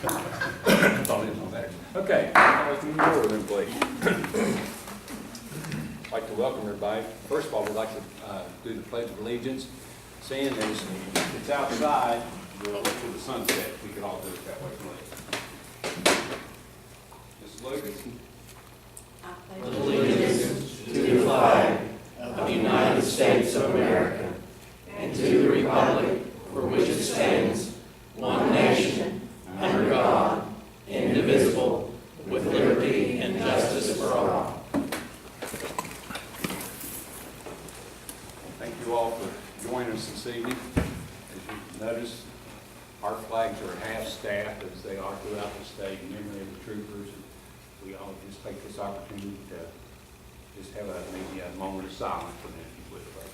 Thought it was on there. Okay, let's move forward then, please. I'd like to welcome everybody. First of all, we'd like to do the Pledge of Allegiance. Seeing as it's outside, we'll look to the sunset. We could all do it that way, please. Mrs. Lucas? Allegiance to the flag of the United States of America and to the republic for which it stands, one nation, under God, indivisible, with liberty and justice for all. Thank you all for joining us this evening. As you notice, our flags are half-staffed as they are throughout the state in memory of the troopers. We all just take this opportunity to just have maybe a moment of silence for them, if you would, please.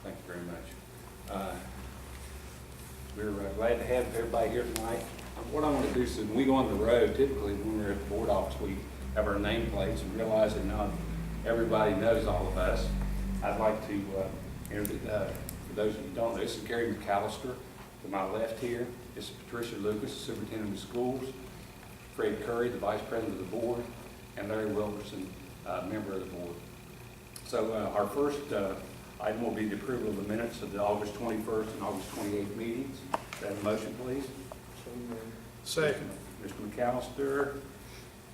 Thank you very much. We're glad to have everybody here tonight. What I want to do is, when we go on the road, typically when we're at the board office, we have our nameplates and realize that not everybody knows all of us. I'd like to introduce, for those of you who don't know, this is Gary McAllister. To my left here is Patricia Lucas, the superintendent of schools, Fred Curry, the vice president of the board, and Larry Wilkerson, member of the board. So our first item will be the approval of the minutes of the August 21st and August 28th meetings. Can I have a motion, please? Second. Mr. McAllister,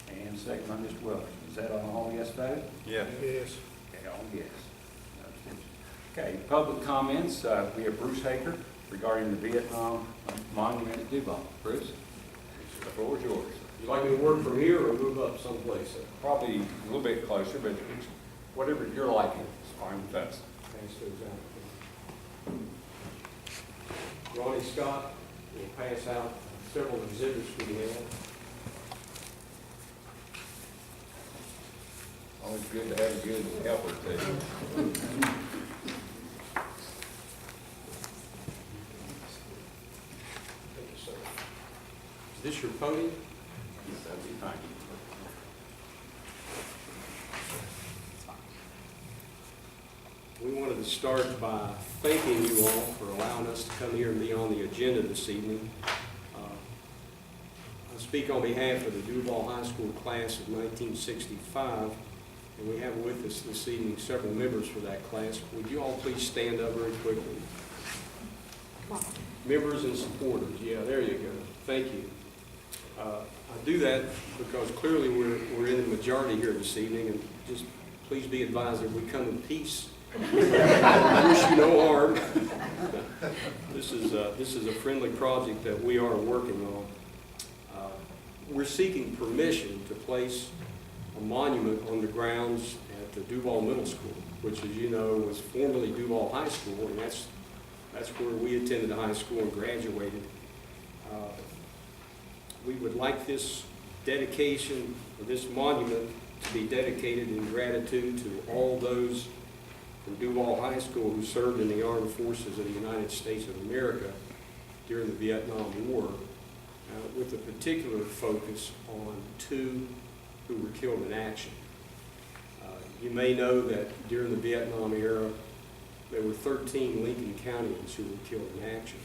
and second by Mr. Wilkerson. Is that on all yes vote? Yes. Okay, all yes. No abstention. Okay, public comments. We have Bruce Haker regarding the Vietnam Monument at Duval. Bruce, the floor is yours. You like me to work from here or move up someplace? Probably a little bit closer, but whatever you're liking is fine with us. Thanks to John. Ronnie Scott will pass out several exhibits we have. Always good to have a good helper too. Thank you, sir. Is this your podium? That'd be fine. We wanted to start by thanking you all for allowing us to come here and be on the agenda this evening. I speak on behalf of the Duval High School class of 1965, and we have with us this evening several members for that class. Would you all please stand up very quickly? Members and supporters, yeah, there you go. Thank you. I do that because clearly we're in the majority here this evening, and just please be advised that we come in peace. I wish you no harm. This is a friendly project that we are working on. We're seeking permission to place a monument on the grounds at the Duval Middle School, which, as you know, was formerly Duval High School, and that's where we attended high school and graduated. We would like this dedication, or this monument, to be dedicated in gratitude to all those from Duval High School who served in the armed forces of the United States of America during the Vietnam War, with a particular focus on two who were killed in action. You may know that during the Vietnam era, there were 13 Lincoln Countyans who were killed in action.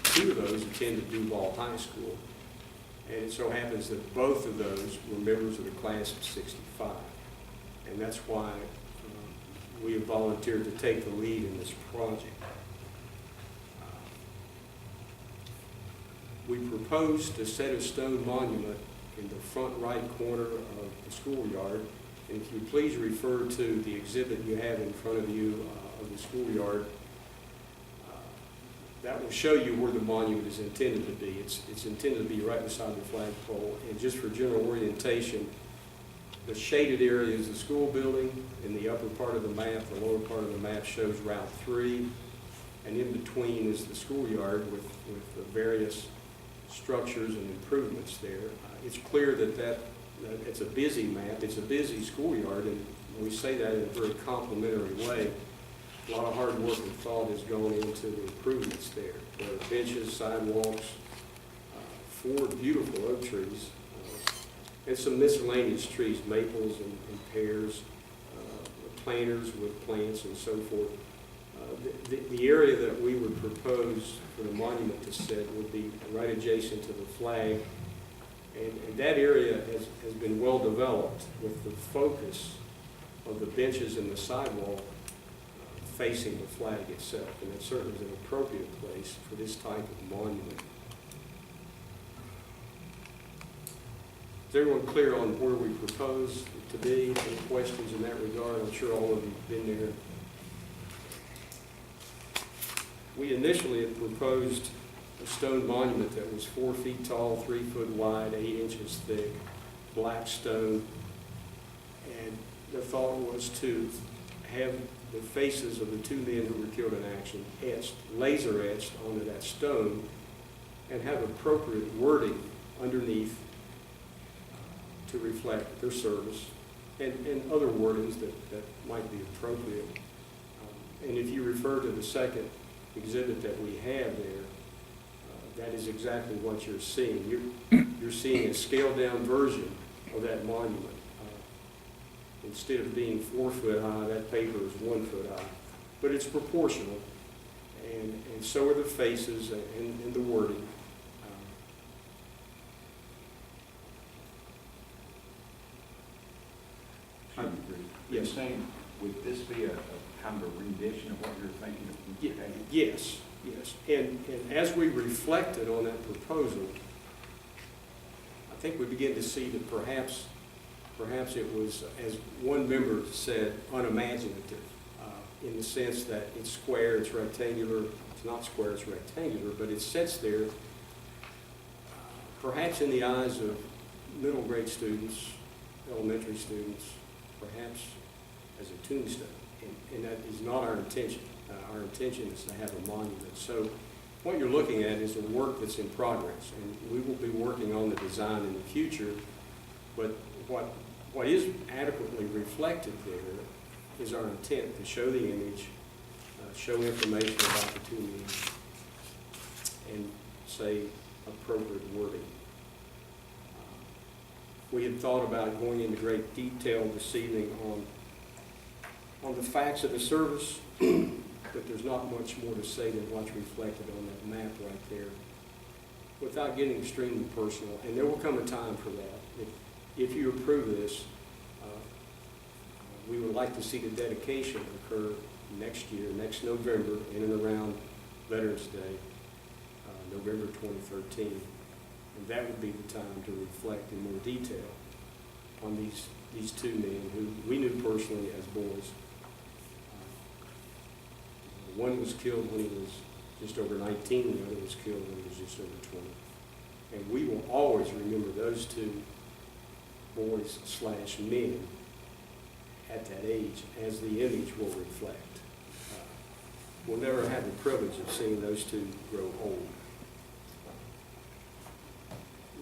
2 of those attended Duval High School, and it so happens that both of those were members of the class of 65. And that's why we have volunteered to take the lead in this project. We proposed to set a stone monument in the front right corner of the schoolyard. And if you please refer to the exhibit you have in front of you of the schoolyard, that will show you where the monument is intended to be. It's intended to be right beside the flagpole. And just for general orientation, the shaded area is the school building. In the upper part of the map, the lower part of the map shows Route 3. And in between is the schoolyard with the various structures and improvements there. It's clear that it's a busy map. It's a busy schoolyard, and we say that in a very complimentary way. A lot of hard work and thought has gone into the improvements there. There are benches, sidewalks, 4 beautiful oak trees, and some miscellaneous trees, maples and pears, planters with plants and so forth. The area that we would propose for the monument to sit would be right adjacent to the flag. And that area has been well developed with the focus of the benches and the sidewalk facing the flag itself. And it certainly is an appropriate place for this type of monument. Is everyone clear on where we propose it to be? Any questions in that regard? I'm sure all of you have been there. We initially had proposed a stone monument that was 4 feet tall, 3 foot wide, 8 inches thick, black stone. And the thought was to have the faces of the 2 men who were killed in action etched, laser etched onto that stone, and have appropriate wording underneath to reflect their service and other wordings that might be appropriate. And if you refer to the second exhibit that we have there, that is exactly what you're seeing. You're seeing a scaled down version of that monument. Instead of being 4 foot high, that paper is 1 foot high. But it's proportional, and so are the faces and the wording. You're Yes. saying, would this be a kind of a rendition of what you're thinking of? Yes, yes. And as we reflected on that proposal, I think we begin to see that perhaps it was, as one member said, unimaginative, in the sense that it's square, it's rectangular. It's not square, it's rectangular, but it sits there, perhaps in the eyes of middle grade students, elementary students, perhaps as a tombstone. And that is not our intention. Our intention is to have a monument. So what you're looking at is a work that's in progress, and we will be working on the design in the future. But what is adequately reflected there is our intent to show the image, show information about the 2 men, and say appropriate wording. We had thought about going into great detail this evening on the facts of the service, but there's not much more to say than what's reflected on that map right there, without getting extremely personal. And there will come a time for that. If you approve this, we would like to see the dedication occur next year, next November, in and around Veterans Day, November 2013. And that would be the time to reflect in more detail on these 2 men who we knew personally as boys. One was killed when he was just over 19, the other was killed when he was just over 20. And we will always remember those 2 boys/men at that age, as the image will reflect. We'll never have the privilege of seeing those 2 grow old.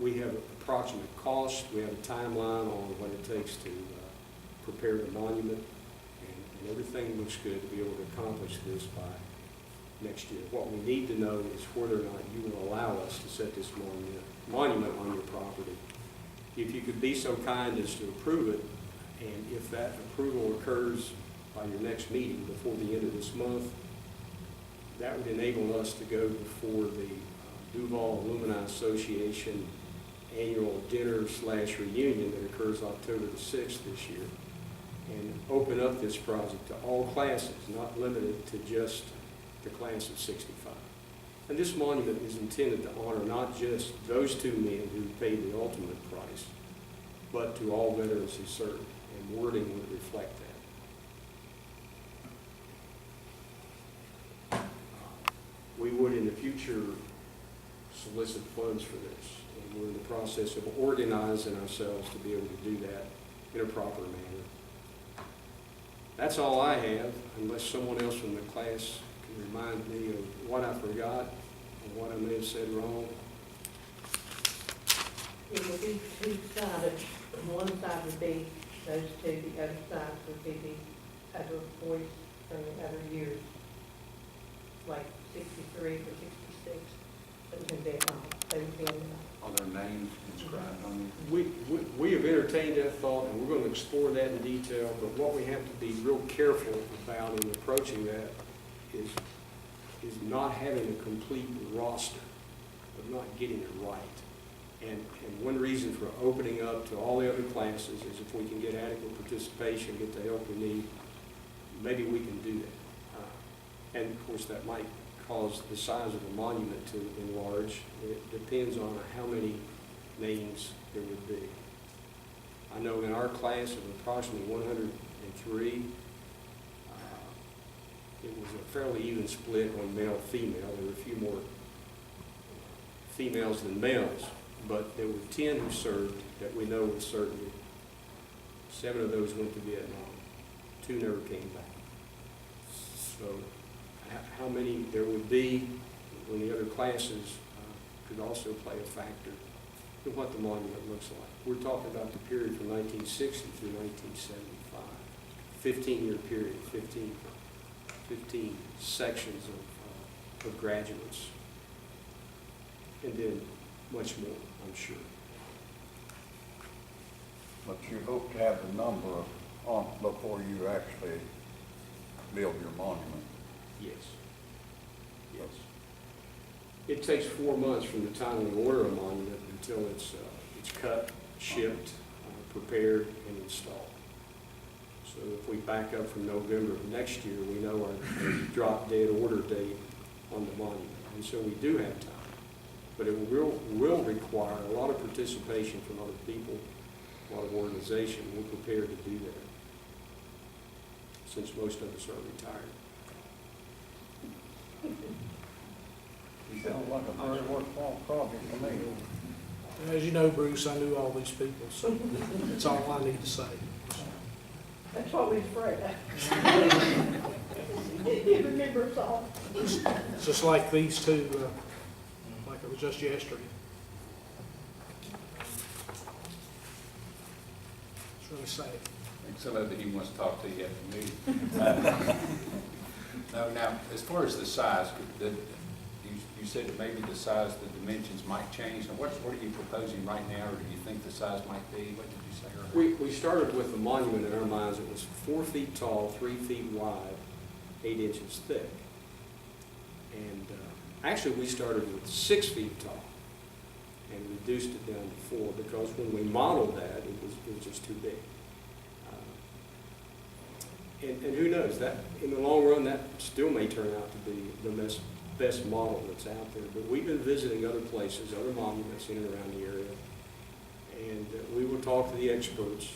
We have approximate cost, we have a timeline on what it takes to prepare the monument, and everything looks good to be able to accomplish this by next year. What we need to know is whether or not you will allow us to set this monument on your property. If you could be so kind as to approve it, and if that approval occurs by your next meeting before the end of this month, that would enable us to go before the Duval Alumni Association annual dinner/reunion that occurs October the 6th this year, and open up this project to all classes, not limited to just the class of 65. And this monument is intended to honor not just those 2 men who paid the ultimate price, but to all veterans who served, and wording would reflect that. We would in the future solicit funds for this, and we're in the process of organizing ourselves to be able to do that in a proper manner. That's all I have, unless someone else from the class can remind me of what I forgot or what I may have said wrong. It would be 2-sided. One side would be those 2, the other side would be the other boys from the other years, like 63 or 66. that was in Vietnam. They was in, On their names inscribed on it. We have entertained that thought, and we're going to explore that in detail, but what we have to be real careful about in approaching that is not having a complete roster, but not getting it right. And one reason for opening up to all the other classes is if we can get adequate participation, get the help we need, maybe we can do that. And of course, that might cause the size of the monument to enlarge. It depends on how many names there would be. I know in our class of approximately 103, it was a fairly even split on male-female. There were a few more females than males, but there were 10 who served that we know with certainty. 7 of those went to Vietnam. 2 never came back. So how many there would be when the other classes could also play a factor in what the monument looks like. We're talking about the period from 1960 through 1975, 15-year period, 15 sections of graduates, and then much more, I'm sure. But you hope to have the number on before you actually build your monument. Yes. Yes. It takes 4 months from the time we order a monument until it's cut, shipped, prepared, and installed. So if we back up from November of next year, we know our drop dead order date on the monument. And so we do have time. But it will require a lot of participation from other people, a lot of organization. We're prepared to do that, since most of us are retired. Sounds like a very worthwhile project to me. As you know, Bruce, I knew all these people, so that's all I need to say. that's what we was afraid of. You remember us all. It's just like these two, like it was just yesterday. It's really sad. I think some of it he wants to talk to you after the meeting. No, now, as far as the size, you said that maybe the size, the dimensions might change. Now, what are you proposing right now, or do you think the size might be? What did you say earlier? We started with the monument in our minds. It was 4 feet tall, 3 feet wide, 8 inches thick. And actually, we started with 6 feet tall and reduced it down to 4 because when we modeled that, it was just too big. And who knows, that in the long run, that still may turn out to be the best model that's out there. But we've been visiting other places, other monuments in and around the area, and we will talk to the experts.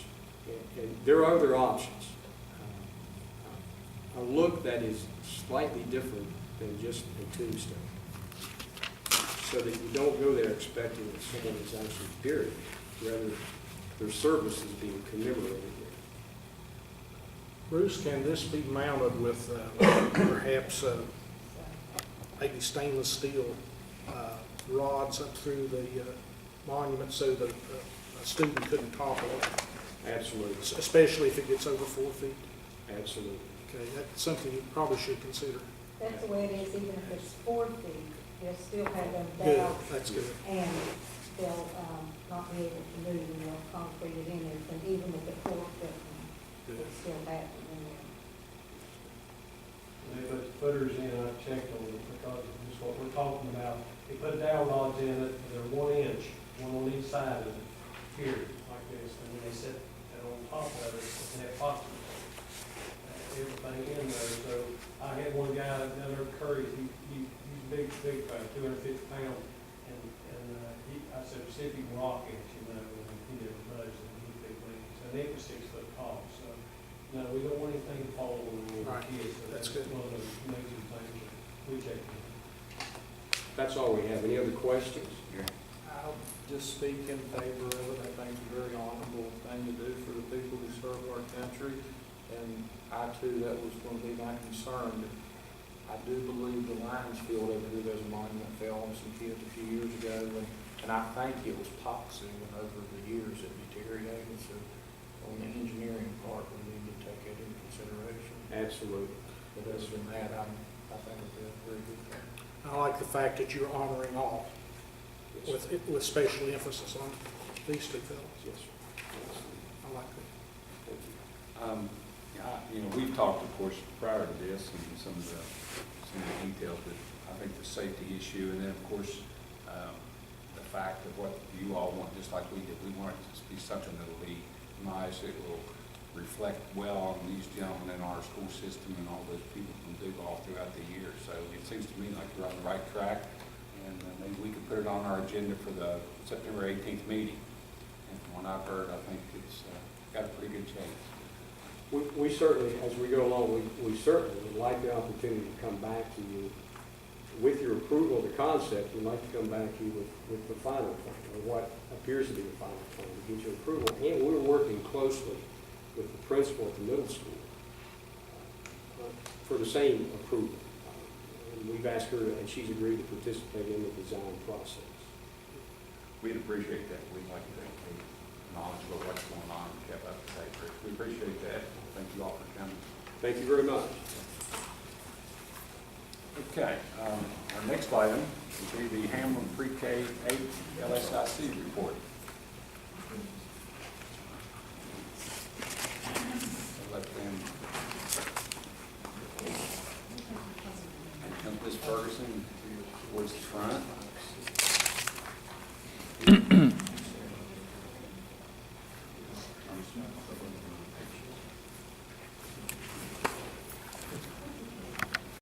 And there are other options. A look that is slightly different than just a tombstone, so that you don't go there expecting that someone is actually buried. Rather, their service is being commemorated there. Bruce, can this be mounted with perhaps maybe stainless steel rods up through the monument so that a student couldn't topple it, Absolutely, especially if it gets over 4 feet? absolutely. Okay, that's something you probably should consider. That's the way it is, even if it's 4 feet, they'll still have them Good, down that's good. and they'll not be able to move and they'll concrete it in there. And even with the 4 foot, Good. it's still happening in there. They put the footers in, I checked on it because it's what we're talking about. They put dowel rods in it, they're 1 inch, one on each side of it, here, like this. And when they set that on top of it, they have pockets, everything in there. So I had one guy down there at Curry's, he's big, 250 pounds. And I said, see if you can rock it, you know, and he never budged, and he's big wings. And it was 6 foot tall, so, no, we don't want anything to fall on the Right. kids. So That's that's good. one of those major things that we check. That's all we have. Any other questions? I'll just speak in favor of it. I think it's a very honorable thing to do for the people who serve our country. And I too, that was going to be my concern. I do believe the Lions Field over here, there's a monument fell on some kids a few years ago. And I think it was epoxy, and over the years it deteriorated. So on the engineering part, we need to take that into consideration. Absolutely. But other than that, I think it's a very good thing. I like the fact that you're honoring all, with special emphasis on these two fellows. Yes, sir. I like that. Thank you. You know, we've talked, of course, prior to this and some of the details, but I think the safety issue, and then, of course, the fact of what you all want, just like we did, we want it to be something that'll be nice, it will reflect well on these gentlemen in our school system and all those people from Duval throughout the year. So it seems to me like we're on the right track, and maybe we could put it on our agenda for the September 18th meeting. And from what I've heard, I think it's got a pretty good chance. We certainly, as we go along, we certainly would like the opportunity to come back to you with your approval of the concept. We'd like to come back to you with the final plan, or what appears to be the final plan, to get your approval. And we're working closely with the principal at the middle school for the same approval. And we've asked her, and she's agreed to participate in the design process. We'd appreciate that. We'd like to be knowledgeable of what's going on and kept up to date. We appreciate that. Thank you all for coming. Thank you very much. Okay, our next item will be the Hamlin Pre-K 8 LSIC report. I'll let them, Ms. Ferguson, towards the front.